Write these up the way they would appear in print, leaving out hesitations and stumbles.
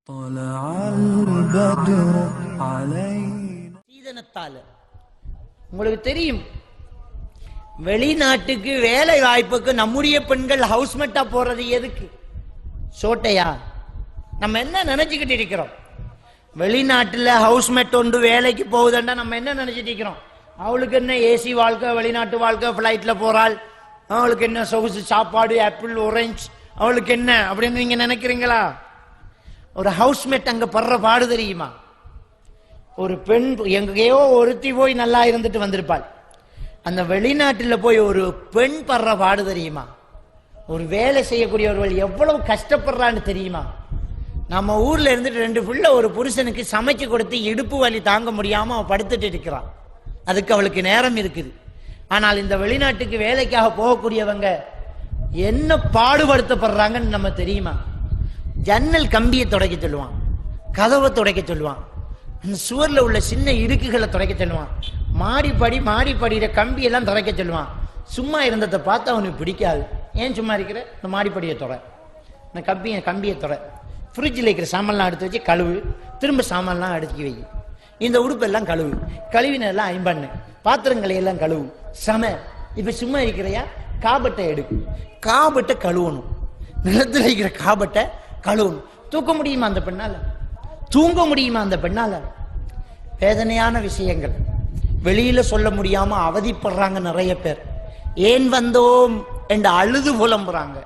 طلع البدر علينا. சீதனத்தால உங்களுக்கு தெரியும், வெளிநாட்டுக்கு வேலை வாய்ப்புக்கு நம்முடைய பெண்கள் ஹவுஸ்மேட்டா போறது எதுக்கு? சோட்டையா? நம்ம என்ன நினைச்சுக்கிட்டு இருக்கிறோம்? வெளிநாட்டுல ஹவுஸ்மேட் ஒன்று வேலைக்கு போகுதுன்னா நம்ம என்ன நினைச்சிட்டு இருக்கிறோம்? அவளுக்கு என்ன ஏசி வாழ்க்கை, வெளிநாட்டு வாழ்க்கை, பிளைட்ல போறாள், அவளுக்கு என்ன சொகுசு சாப்பாடு, ஆப்பிள் ஆரஞ்சு, அவளுக்கு என்ன அப்படின்னு நீங்க நினைக்கிறீங்களா? ஒரு ஹவுஸ்மேட் அங்க படுற பாடு தெரியுமா? ஒரு பெண் எங்கேயோ ஒருத்தி போய் நல்லா இருந்துட்டு வந்திருப்பாள், அந்த வெளிநாட்டில் போய் ஒரு பெண் படுற பாடு தெரியுமா? ஒரு வேலை செய்யக்கூடியவர்கள் எவ்வளவு கஷ்டப்படுறான்னு தெரியுமா? நம்ம ஊர்ல இருந்துட்டு 2 பிள்ளை ஒரு புருஷனுக்கு சமைச்சு கொடுத்து இடுப்பு வலி தாங்க முடியாம அவன் படுத்துட்டு இருக்கிறான், அதுக்கு அவளுக்கு நேரம் இருக்குது. ஆனால் இந்த வெளிநாட்டுக்கு வேலைக்காக போகக்கூடியவங்க என்ன பாடுபடுத்தப்படுறாங்கன்னு நம்ம தெரியுமா? ஜன்னல் கம்பியை துடைக்க சொல்லுவான், கதவை துடைக்க சொல்லுவான், அந்த சுவர்ல உள்ள சின்ன இடுக்குகளை துடைக்க சொல்லுவான், மாடிப்படியில கம்பியெல்லாம் துடைக்க சொல்லுவான். சும்மா இருந்ததை பார்த்து அவனுக்கு பிடிக்காது. ஏன் சும்மா இருக்கிற? இந்த மாடிப்படியை துறை, இந்த கம்பியை துறை, ஃப்ரிட்ஜில் இருக்கிற சாமான்லாம் எடுத்து வச்சு கழுவு, திரும்ப சாமான்லாம் அடுக்கி வை, இந்த உடுப்பெல்லாம் கழுவு, கழுவினெல்லாம் ஐம்பண்ணு, பாத்திரங்களை எல்லாம் கழுவு, சம. இப்ப சும்மா இருக்கிறையா? காபட்டை எடுக்கும், காபட்டை கழுவணும், நிலத்தில் இருக்கிற காபட்டை கழுவணும். தூக்க முடியுமா அந்த பெண்ணால? தூங்க முடியுமா அந்த பெண்ணால? வேதனையான விஷயங்கள் வெளியில சொல்ல முடியாம அவதிப்படுறாங்க நிறைய பேர். ஏன் வந்தோம் என்று அழுது புலம்புறாங்க.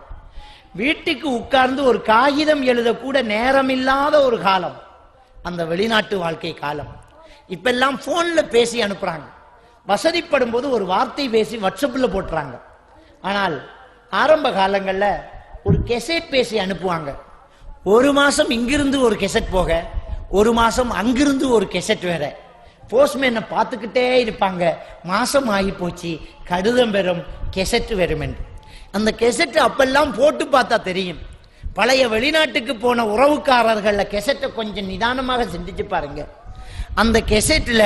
வீட்டுக்கு உட்கார்ந்து ஒரு காகிதம் எழுதக்கூட நேரம் இல்லாத ஒரு காலம் அந்த வெளிநாட்டு வாழ்க்கை காலம். இப்பெல்லாம் போன்ல பேசி அனுப்புறாங்க, வசதிப்படும் போது ஒரு வார்த்தை பேசி வாட்ஸ்அப்ல போட்டுறாங்க. ஆனால் ஆரம்ப காலங்கள்ல ஒரு கெசட் பேசி அனுப்புவாங்க. ஒரு மாசம் இங்கிருந்து ஒரு கெசட் போக, ஒரு மாசம் அங்கிருந்து ஒரு கெசட் வேற. போஸ்ட்மேனை பார்த்துக்கிட்டே இருப்பாங்க, மாசம் ஆகி போச்சு, கடிதம் பெறும், கெசட் வரும் என்று. அந்த கெசட் அப்பெல்லாம் போட்டு பார்த்தா தெரியும். பழைய வெளிநாட்டுக்கு போன உறவுக்காரர்கள கெசட்டை கொஞ்சம் நிதானமாக சிந்திச்சு பாருங்க. அந்த கெசட்ல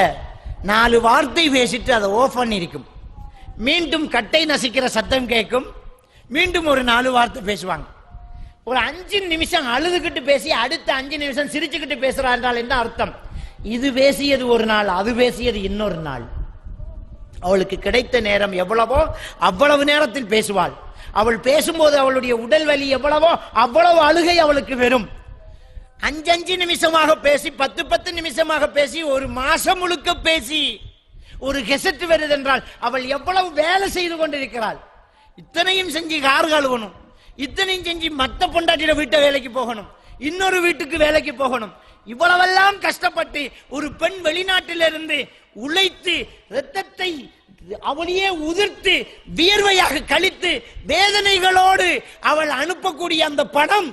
4 வார்த்தை பேசிட்டு அதை ஓஃப் பண்ணி இருக்கும், மீண்டும் கட்டை நசிக்கிற சத்தம் கேட்கும், மீண்டும் ஒரு 4 வார்த்தை பேசுவாங்க. ஒரு 5 நிமிஷம் அழுதுகிட்டு பேசி அடுத்த 5 நிமிஷம் சிரிச்சுக்கிட்டு பேசுறாள் என்ன அர்த்தம்? இது பேசியது ஒரு நாள், அது பேசியது இன்னொரு நாள். அவளுக்கு கிடைத்த நேரம் எவ்வளவோ அவ்வளவு நேரத்தில் பேசுவாள். அவள் பேசும்போது அவளுடைய உடல் வலி எவ்வளவோ அவ்வளவு அழுகை அவளுக்கு வரும். 5 நிமிஷமாக பேசி 10 நிமிஷமாக பேசி ஒரு மாசம் முழுக்க பேசி ஒரு கெசட் வருது என்றால் அவள் எவ்வளவு வேலை செய்து கொண்டிருக்கிறாள். இத்தனையும் செஞ்சு கார் கழுவணும், இத்தனையும் செஞ்சு மத்த பொண்டாட்டிட வீட்டை வேலைக்கு போகணும், இன்னொரு வீட்டுக்கு வேலைக்கு போகணும். இவ்வளவெல்லாம் கஷ்டப்பட்டு ஒரு பெண் வெளிநாட்டிலிருந்து உழைத்து இரத்தத்தை அவளையே உதிர்த்து வியர்வையாக கழித்து வேதனைகளோடு அவள் அனுப்பக்கூடிய அந்த பணம்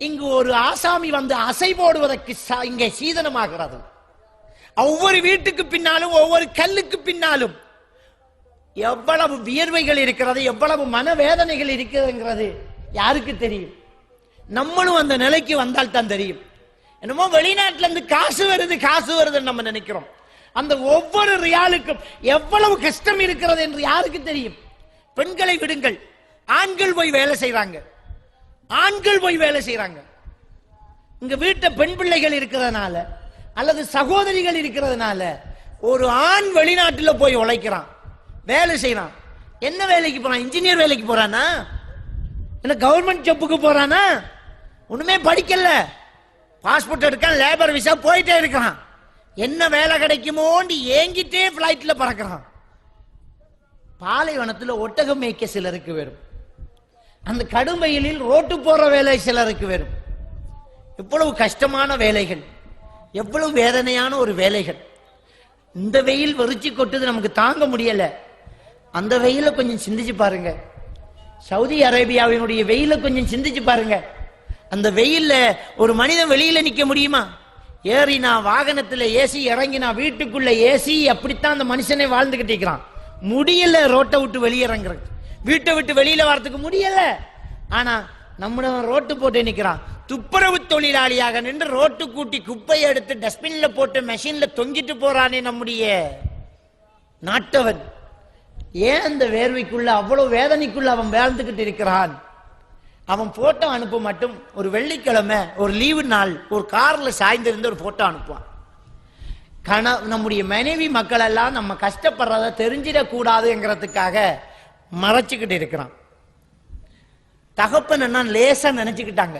இங்கு ஒரு ஆசாமி வந்து அசை போடுவதற்கு இங்கே சீதனமாகிறது. ஒவ்வொரு வீட்டுக்கு பின்னாலும் ஒவ்வொரு கல்லுக்கு பின்னாலும் எவ்வளவு வியர்வைகள் இருக்கிறது, எவ்வளவு மனவேதனைகள் இருக்கிறதுங்கிறது யாருக்கு தெரியும்? நம்மளும் அந்த நிலைக்கு வந்தால் தான் தெரியும். என்னமோ வெளிநாட்டில இருந்து காசு வருதுன்னு நம்ம நினைக்கிறோம். அந்த ஒவ்வொரு ரியாலுக்கும் எவ்வளவு கஷ்டம் இருக்கிறது என்று யாருக்கு தெரியும்? பெண்களை விடுங்கள், ஆண்கள் போய் வேலை செய்யறாங்க, இங்க வீட்டை பெண் பிள்ளைகள் இருக்கிறதுனால அல்லது சகோதரிகள் இருக்கிறதுனால ஒரு ஆண் வெளிநாட்டில் போய் உழைக்கிறான், வேலை செய்யறான். என்ன வேலைக்கு போறான்? இன்ஜினியர் வேலைக்கு போறானா? என்ன கவர்மெண்ட் ஜாப்புக்கு போறானா? ஒண்ணுமே படிக்கல, பாஸ்போர்ட் எடுக்கான், லேபர் விசா போயிட்டே இருக்கான். என்ன வேலை கிடைக்குமோன்னு ஏங்கிட்டே பிளைட்ல பறக்கிறான். பாலைவனத்தில் ஒட்டகம் மேய்க்க சிலருக்கு வரும், அந்த கடும் வெயிலில் ரோட்டு போற வேலை சிலருக்கு வரும். எவ்வளவு கஷ்டமான வேலைகள், எவ்வளவு வேதனையான ஒரு வேலைகள். இந்த வெயில் வெறிச்சு கொட்டுது, நமக்கு தாங்க முடியல. அந்த வெயில கொஞ்சம் சிந்திச்சு பாருங்க. சவுதி அரேபியாவினுடைய வெயில கொஞ்சம் சிந்திச்சு பாருங்க. அந்த வெயில்ல ஒரு மனிதன் வெளியில நிக்க முடியுமா? ஏறினா வாகனத்துல ஏசி, இறங்கினா வீட்டுக்குள்ள ஏசி, அப்படித்தான் அந்த மனுஷனே வாழ்ந்துகிட்டு இருக்கிறான். முடியல ரோட்டை விட்டு வெளியிறங்குறது, வீட்டை விட்டு வெளியில வரத்துக்கு முடியல. ஆனா நம்ம ரோட்டு போட்டு நிக்கிறான். துப்புரவு தொழிலாளியாக நின்று ரோட்டு கூட்டி குப்பையை எடுத்து டஸ்ட்பின்ல போட்டு மெஷின்ல தொங்கிட்டு போறானே நம்முடைய நாட்டவன். ஏன் அந்த வேர்வைக்குள்ள அவ்வளவு வேதனைக்குள்ள அவன் வாழ்ந்துகிட்டு இருக்கிறான்? அவன் போட்டோ அனுப்ப மட்டும் ஒரு வெள்ளிக்கிழமை ஒரு லீவு நாள் ஒரு கார்ல சாய்ந்திருந்து ஒரு போட்டோ அனுப்புவான். நம்முடைய மனைவி மக்கள் எல்லாம் நம்ம கஷ்டப்படுறத தெரிஞ்சிடக்கூடாதுங்கிறதுக்காக மறைச்சுக்கிட்டு இருக்கிறான். தகப்பன் என்ன லேசா நினைச்சுக்கிட்டாங்க.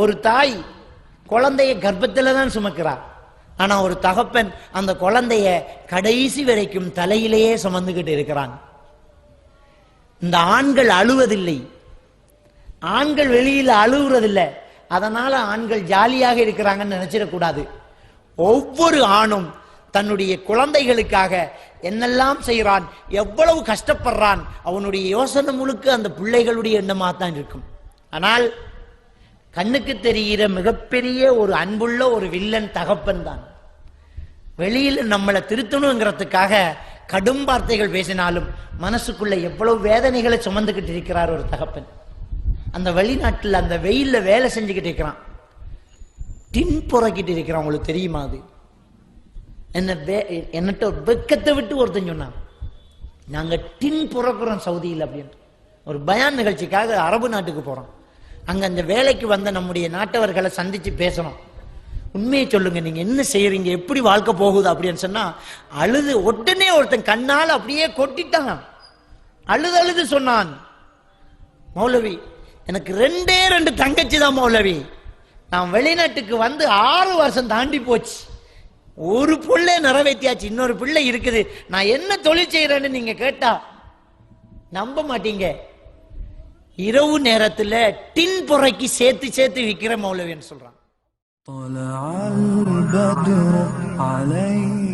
ஒரு தாய் குழந்தைய கர்ப்பத்துல தான் சுமக்கிறார். ஆனா ஒரு தகப்பன் அந்த குழந்தைய கடைசி வரைக்கும் தலையிலேயே சுமந்துகிட்டு இருக்கிறான். இந்த ஆண்கள் அழுவதில்லை, ஆண்கள் வெளியில் அழுகுறதில்லை, அதனால ஆண்கள் ஜாலியாக இருக்கிறாங்கன்னு நினைச்சிடக்கூடாது. ஒவ்வொரு ஆணும் தன்னுடைய குழந்தைகளுக்காக என்னெல்லாம் செய்கிறான், எவ்வளவு கஷ்டப்படுறான், அவனுடைய யோசனை முழுக்க அந்த பிள்ளைகளுடைய எண்ணமா தான் இருக்கும். ஆனால் கண்ணுக்கு தெரிகிற மிகப்பெரிய ஒரு அன்புள்ள ஒரு வில்லன் தகப்பன் தான். வெளியில் நம்மளை திருத்தணுங்கிறதுக்காக கடும் வார்த்தைகள் பேசினாலும் மனசுக்குள்ள எவ்வளவு வேதனைகளை சுமந்துகிட்டு இருக்கிறார் ஒரு தகப்பன். அந்த வெளிநாட்டில் அந்த வெயில்ல வேலை செஞ்சுக்கிட்டு இருக்கிறான், டின் புறக்கிட்டு இருக்கிறான். உங்களுக்கு தெரியுமா? அது என்னட்ட வெக்கத்தை விட்டு ஒருத்தன் சொன்னான், நாங்க டின் புறக்குறோம் சவுதியில் அப்படின்னு. ஒரு பயான் நிகழ்ச்சிக்காக அரபு நாட்டுக்கு போறோம். அங்க அந்த வேலைக்கு வந்த நம்முடைய நாட்டவர்களை சந்திச்சு பேசணும். உண்மையை சொல்லுங்க, நீங்க என்ன செய்யறீங்க, எப்படி வாழ்க்கை போகுது அப்படின்னு சொன்னா அழுது உடனே ஒருத்தன் கண்ணால் அப்படியே கொட்டிட்டான். அழுது அழுது சொன்னான், மௌலவி எனக்கு 2 தங்கச்சி தான் மௌலவி, நான் வெளிநாட்டுக்கு வந்து 6 வருஷம் தாண்டி போச்சு, ஒரு பிள்ளை நிறைவேற்றியாச்சு, இன்னொரு பிள்ளை இருக்குது, நான் என்ன தொழில் செய்யறேன்னு நீங்க கேட்டா நம்ப மாட்டீங்க, இரவு நேரத்துல டின் புறைக்கு சேர்த்து சேர்த்து விக்கிற மௌலவின்னு சொல்றான். طلع البدر علينا